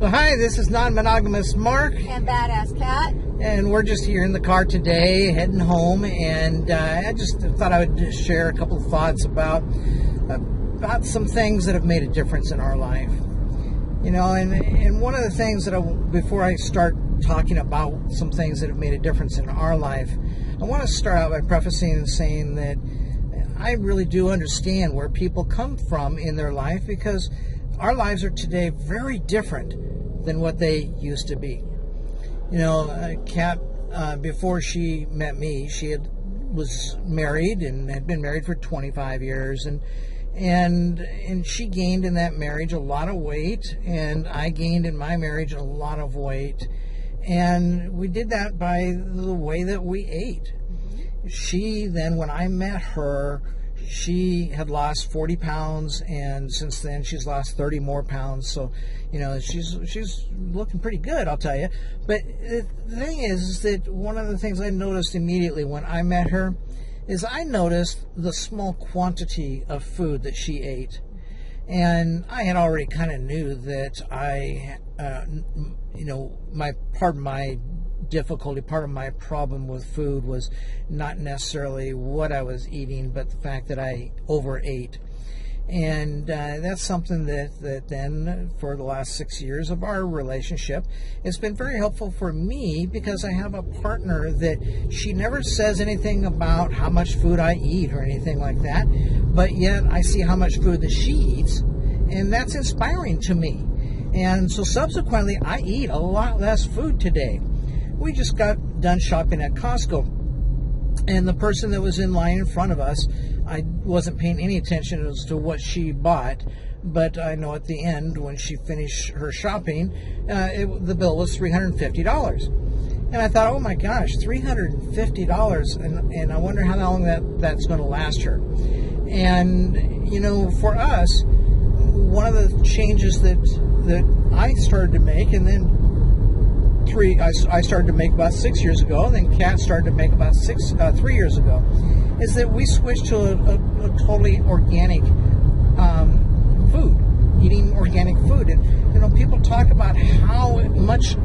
Well, hi, this is Non-Monogamous Mark. And Badass Cat. And we're just here in the car today, heading home. And I just thought I would just share a couple of thoughts about some things that have made a difference in our life. You know, and one of the things that before I start talking about some things that have made a difference in our life, I want to start out by prefacing and saying that I really do understand where people come from in their life, because our lives are today very different than what they used to be. You know, Kat, before she met me, she was married and had been married for 25 years, and she gained in that marriage a lot of weight, and I gained in my marriage a lot of weight, and we did that by the way that we ate. She then, when I met her, she had lost 40 pounds, and since then she's lost 30 more pounds. So, you know, she's looking pretty good, I'll tell you. But the thing is that one of the things I noticed immediately when I met her is I noticed the small quantity of food that she ate. And I had already kind of knew that part of my difficulty, part of my problem with food was not necessarily what I was eating, but the fact that I overate. And that's something that then for the last 6 years of our relationship, it's been very helpful for me, because I have a partner that she never says anything about how much food I eat or anything like that, but yet I see how much food that she eats, and that's inspiring to me. And so subsequently, I eat a lot less food today. We just got done shopping at Costco, and the person that was in line in front of us, I wasn't paying any attention as to what she bought, but I know at the end, when she finished her shopping, the bill was $350. And I thought, oh my gosh, $350, and I wonder how long that's going to last her. And, you know, for us, one of the changes that I started to make, and then I started to make about 6 years ago, and then Kat started to make about 3 years ago, is that we switched to a totally organic food, eating organic food. And, you know, people talk about how much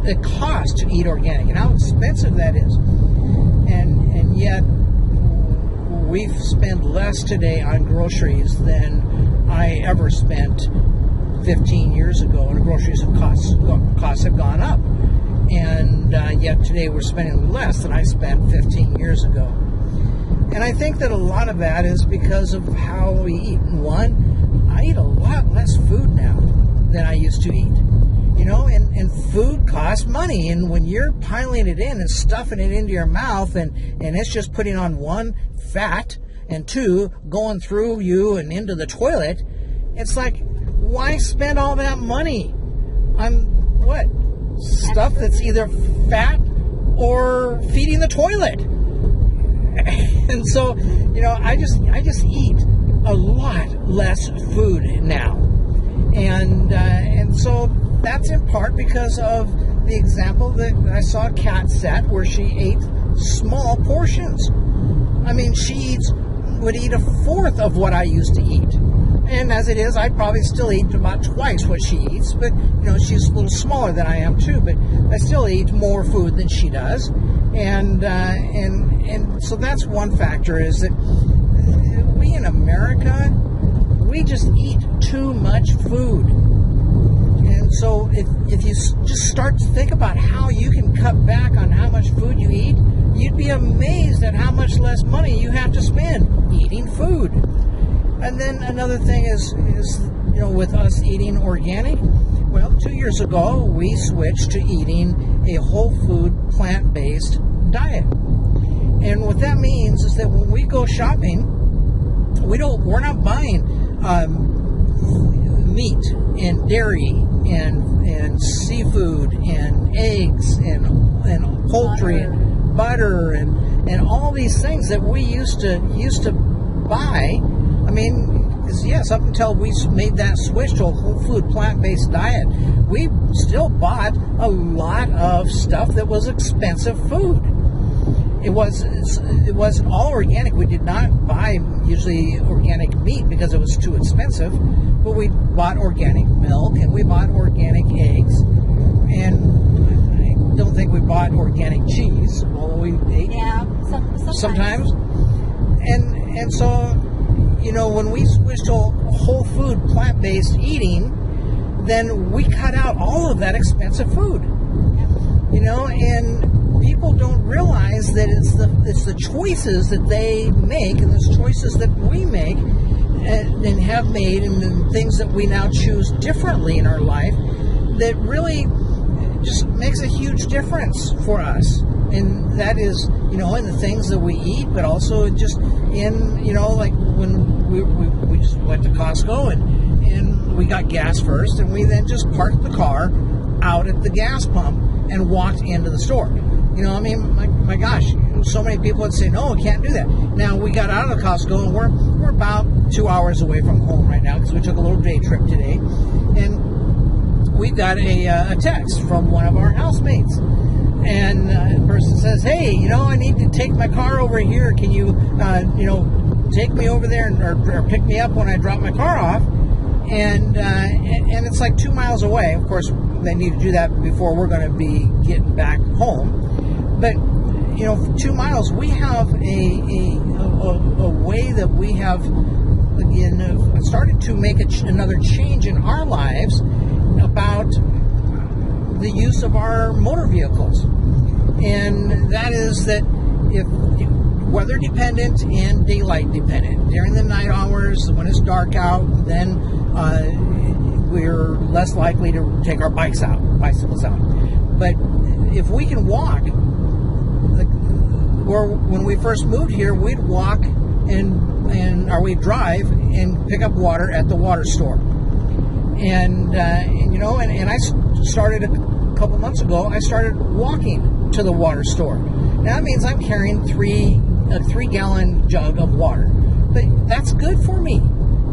it costs to eat organic and how expensive that is. And yet, we spend less today on groceries than I ever spent 15 years ago, and the groceries costs have gone up. And yet today we're spending less than I spent 15 years ago. And I think that a lot of that is because of how we eat. One, I eat a lot less food now than I used to eat. You know, and food costs money. And when you're piling it in and stuffing it into your mouth, and it's just putting on, one, fat, and two, going through you and into the toilet, it's like, why spend all that money on stuff that's either fat or feeding the toilet? And so, you know, I just eat a lot less food now, and so that's in part because of the example that I saw Kat set, where she ate small portions. I mean, she would eat a fourth of what I used to eat. And as it is, I probably still eat about twice what she eats. But, you know, she's a little smaller than I am too. But I still eat more food than she does. And so that's one factor, is that we in America, we just eat too much food. And so if you just start to think about how you can cut back on how much food you eat, you'd be amazed at how much less money you have to spend eating food. And then another thing is, you know, with us eating organic, well, 2 years ago, we switched to eating a whole food, plant-based diet. And what that means is that when we go shopping, we're not buying meat and dairy and seafood and eggs and poultry and butter and all these things that we used to buy. I mean, yes, up until we made that switch to a whole food, plant-based diet, we still bought a lot of stuff that was expensive food. it wasn't all organic. We did not buy usually organic meat because it was too expensive, but we bought organic milk and we bought organic eggs, and I don't think we bought organic cheese, although we ate sometimes. And so, when we switched to whole food, plant-based eating, then we cut out all of that expensive food. And people don't realize that it's the choices that they make and the choices that we make and have made, and the things that we now choose differently in our life that really just makes a huge difference for us. And that is, in the things that we eat, but also just in, like when we just went to Costco and we got gas first, and we then just parked the car out at the gas pump and walked into the store. My gosh, so many people would say, no, we can't do that. Now, we got out of the Costco, and we're about 2 hours away from home right now because we took a little day trip today. And we got a text from one of our housemates. And the person says, hey, I need to take my car over here. Can you, take me over there or pick me up when I drop my car off? And it's like 2 miles away. Of course, they need to do that before we're going to be getting back home. But, 2 miles, we have a way that we have, again, started to make another change in our lives about the use of our motor vehicles. And that is that if weather dependent and daylight dependent. During the night hours, when it's dark out, then we're less likely to take our bicycles out. But if we can walk, or when we first moved here, we'd walk or we'd drive and pick up water at the water store. And I started a couple months ago, I started walking to the water store. Now that means I'm carrying a 3-gallon jug of water. But that's good for me,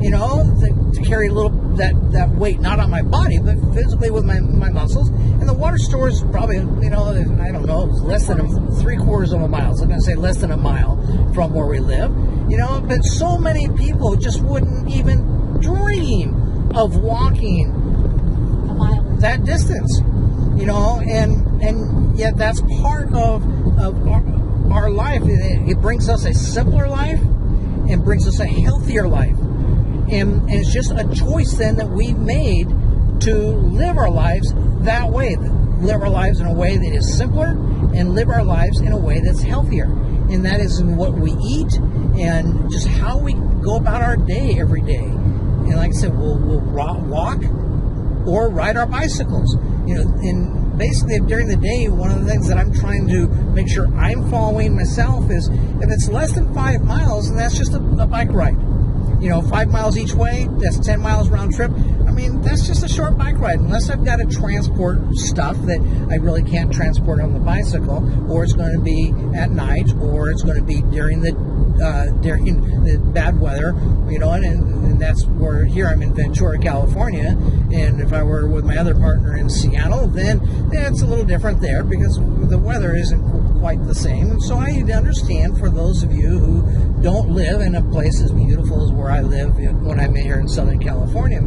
to carry a little that weight, not on my body, but physically with my muscles. And the water store is probably, I don't know, less than 3/4 of a mile. So I'm going to say less than a mile from where we live, but so many people just wouldn't even dream of walking a mile that distance, and yet that's part of our life. It brings us a simpler life and brings us a healthier life. And it's just a choice then that we've made to live our lives that way. Live our lives in a way that is simpler and live our lives in a way that's healthier. And that is in what we eat and just how we go about our day every day. And like I said, we'll walk or ride our bicycles. And basically during the day, one of the things that I'm trying to make sure I'm following myself is if it's less than 5 miles, then that's just a bike ride. 5 miles each way, that's 10 miles round trip. That's just a short bike ride. Unless I've got to transport stuff that I really can't transport on the bicycle, or it's going to be at night, or it's going to be during the bad weather, and that's where here I'm in Ventura, California, and if I were with my other partner in Seattle, then it's a little different there because the weather isn't quite the same. And so I understand for those of you who don't live in a place as beautiful as where I live when I'm here in Southern California.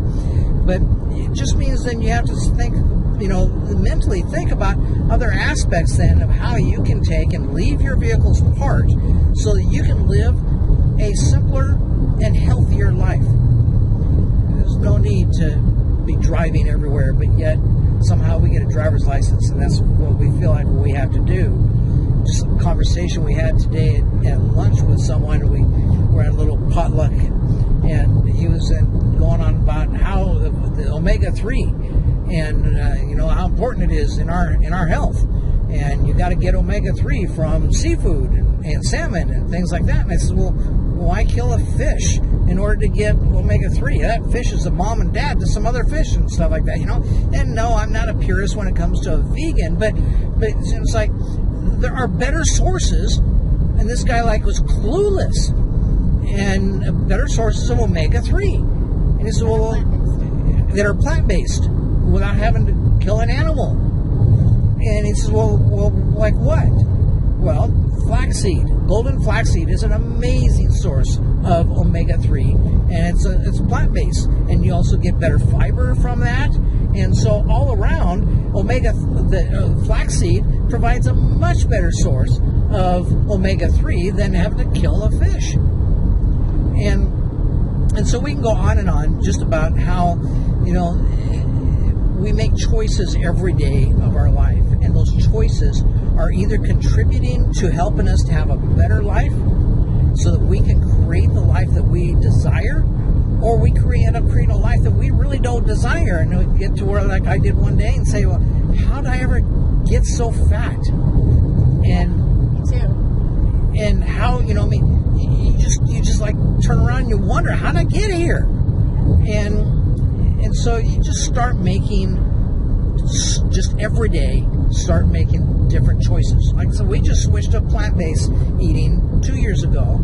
But it just means then you have to think, mentally think about other aspects then of how you can take and leave your vehicles apart so that you can live a simpler and healthier life. There's no need to be driving everywhere, but yet somehow we get a driver's license, and that's what we feel like we have to do. Just a conversation we had today at lunch with someone. We were at a little potluck, and he was going on about how the omega-3 and how important it is in our health. And you got to get omega-3 from seafood and salmon and things like that. And I said, well, why kill a fish in order to get omega-3? That fish is a mom and dad to some other fish and stuff like that, And no, I'm not a purist when it comes to a vegan, but it's like there are better sources, and this guy was clueless, and better sources of omega-3. And he said, well, that are plant-based without having to kill an animal. And he says, well, like what? Well, flaxseed, golden flaxseed is an amazing source of omega-3, and it's plant-based, and you also get better fiber from that. And so all around, flaxseed provides a much better source of omega-3 than having to kill a fish. And so we can go on and on just about how, we make choices every day of our life, and those choices are either contributing to helping us to have a better life so that we can create the life that we desire, or we end up creating a life that we really don't desire, and we get to where, like I did one day, and say, well, how did I ever get so fat? And me too. And how, you just like turn around and you wonder, how did I get here? And so you just start making, just every day, start making different choices. Like, so we just switched to plant-based eating 2 years ago,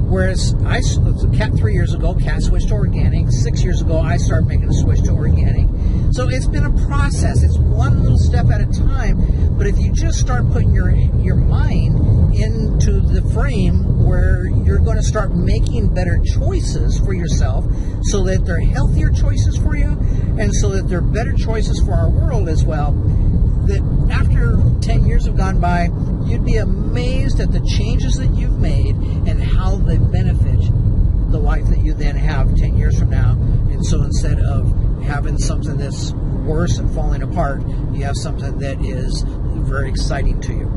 whereas 3 years ago, Kat switched to organic. 6 years ago, I started making a switch to organic. So it's been a process. It's one little step at a time. But if you just start putting your mind into the frame where you're going to start making better choices for yourself, so that they're healthier choices for you, and so that they're better choices for our world as well, that after 10 years have gone by, you'd be amazed at the changes that you've made and how they benefit the life that you then have 10 years from now. And so instead of having something that's worse and falling apart, you have something that is very exciting to you.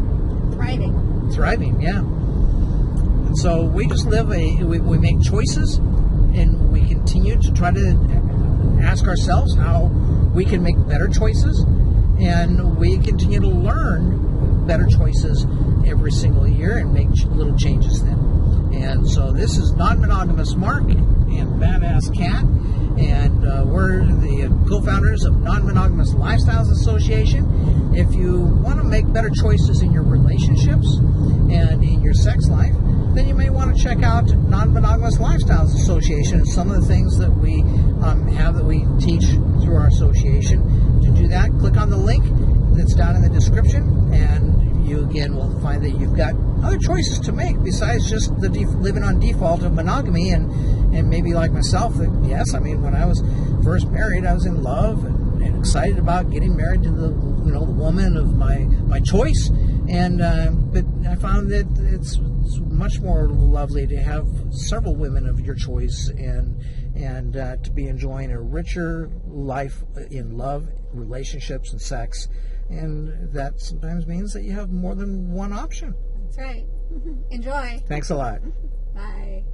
Thriving, yeah. And so we just we make choices, and we continue to try to ask ourselves how we can make better choices, and we continue to learn better choices every single year and make little changes then. And so this is Non-Monogamous Mark and Badass Cat, and we're the co-founders of Non-Monogamous Lifestyles Association. If you want to make better choices in your relationships and in your sex life, then you may want to check out Non-Monogamous Lifestyles Association and some of the things that we have that we teach through our association. To do that, click on the link that's down in the description, and you again will find that you've got other choices to make besides just the living on default of monogamy. And maybe like myself, that yes, I mean, when I was first married, I was in love and excited about getting married to the woman of my choice. And but I found that it's much more lovely to have several women of your choice, and to be enjoying a richer life in love, relationships, and sex. And that sometimes means that you have more than one option. That's right. Enjoy. Thanks a lot. Bye.